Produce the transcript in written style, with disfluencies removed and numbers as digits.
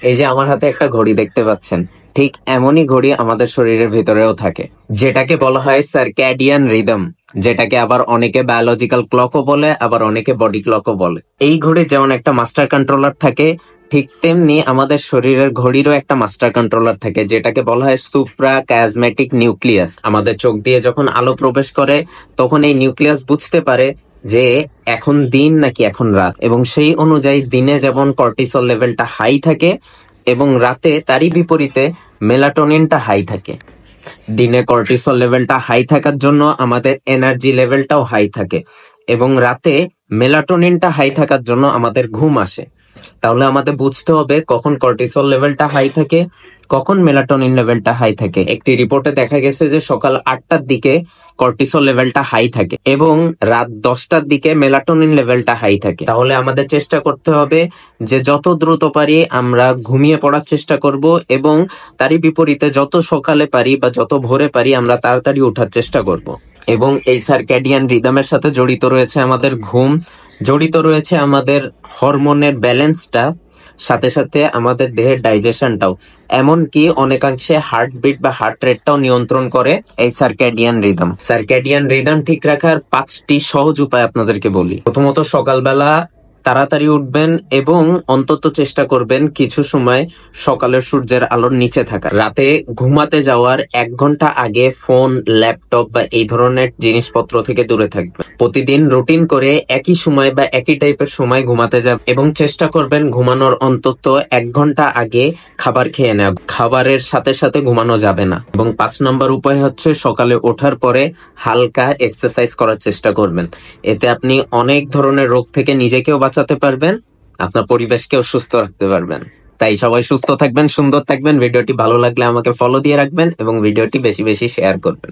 এই যে আমার হাতে একটা ঘড়ি দেখতে পাচ্ছেন, ঠিক এমনই ঘড়ি আমাদের শরীরের ভিতরেও থাকে, যেটাকে বলা হয় সার্ক্যাডিয়ান রিদম, যেটাকে আবার অনেকে বায়োলজিক্যাল ক্লকও বলে, আবার অনেকে বডি ক্লকও বলে। এই ঘড়ির যেমন একটা মাস্টার কন্ট্রোলার থাকে, ঠিক তেমনি আমাদের শরীরের ঘড়িরও একটা মাস্টার কন্ট্রোলার থাকে, যেটাকে বলা হয় সুপ্রা ক্যাজমেটিক নিউক্লিয়াস। আমাদের চোখ দিয়ে যখন আলো প্রবেশ করে, তখন এই নিউক্লিয়াস বুঝতে পারে যে এখন দিন নাকি এখন রাত, এবং সেই অনুযায়ী দিনে যেমন কর্টিসল লেভেলটা হাই থাকে এবং রাতে তারই বিপরীতে মেলাটোনিনটা হাই থাকে। দিনে কর্টিসল লেভেলটা হাই থাকার জন্য আমাদের এনার্জি লেভেলটাও হাই থাকে, এবং রাতে মেলাটোনিনটা হাই থাকার জন্য আমাদের ঘুম আসে। তাহলে আমাদের বুঝতে হবে কখন কর্টিসল লেভেলটা হাই থাকে, কখন মেলাটোনিন লেভেলটা হাই থাকে। একটি রিপোর্টে দেখা গেছে যে সকাল 8টার দিকে কর্টিসল লেভেলটা হাই থাকে এবং রাত 10টার দিকে মেলাটোনিন লেভেলটা হাই থাকে। তাহলে আমাদের চেষ্টা করতে হবে যে যত দ্রুত পারি আমরা ঘুমিয়ে পড়ার চেষ্টা করব, এবং তারই বিপরীতে যত সকালে পারি বা যত ভোরে পারি আমরা তাড়াতাড়ি ওঠার চেষ্টা করব। এবং এই সার্ক্যাডিয়ান রিদমের সাথে জড়িত রয়েছে আমাদের ঘুম, জড়িত রয়েছে আমাদের হরমোনের ব্যালেন্সটা, সাথে সাথে আমাদের দেহের ডাইজেশনটাও, এমনকি অনেকাংশে হার্টবিট বা হার্ট রেটটাও নিয়ন্ত্রণ করে এই সার্ক্যাডিয়ান রিদম। সার্ক্যাডিয়ান রিদম ঠিক রাখার 5টি সহজ উপায় আপনাদেরকে বলি। প্রথমত, সকালবেলা তাড়াতাড়ি উঠবেন এবং অন্তত চেষ্টা করবেন কিছু সময় সকালের সূর্যের আলোর নিচে থাকা। রাতে ঘুমাতে যাওয়ার 1 ঘন্টা আগে ফোন, ল্যাপটপ বা এই ধরনের জিনিসপত্র থেকে দূরে থাকবেন। প্রতিদিন রুটিন করে একই সময় বা একই টাইপের সময় ঘুমাতে যাবেন, এবং চেষ্টা করবেন ঘুমানোর অন্তত 1 ঘন্টা আগে খাবার খেয়ে নেওয়া। খাবারের সাথে সাথে ঘুমানো যাবে না। এবং 5 নম্বর উপায় হচ্ছে সকালে ওঠার পরে হালকা এক্সারসাইজ করার চেষ্টা করবেন। এতে আপনি অনেক ধরনের রোগ থেকে নিজেকেও বাঁচাতে পারবেন, আপনার পরিবেশকেও সুস্থ রাখতে পারবেন। তাই সবাই সুস্থ থাকবেন, সুন্দর থাকবেন। ভিডিওটি ভালো লাগলে আমাকে ফলো দিয়ে রাখবেন এবং ভিডিওটি বেশি বেশি শেয়ার করবেন।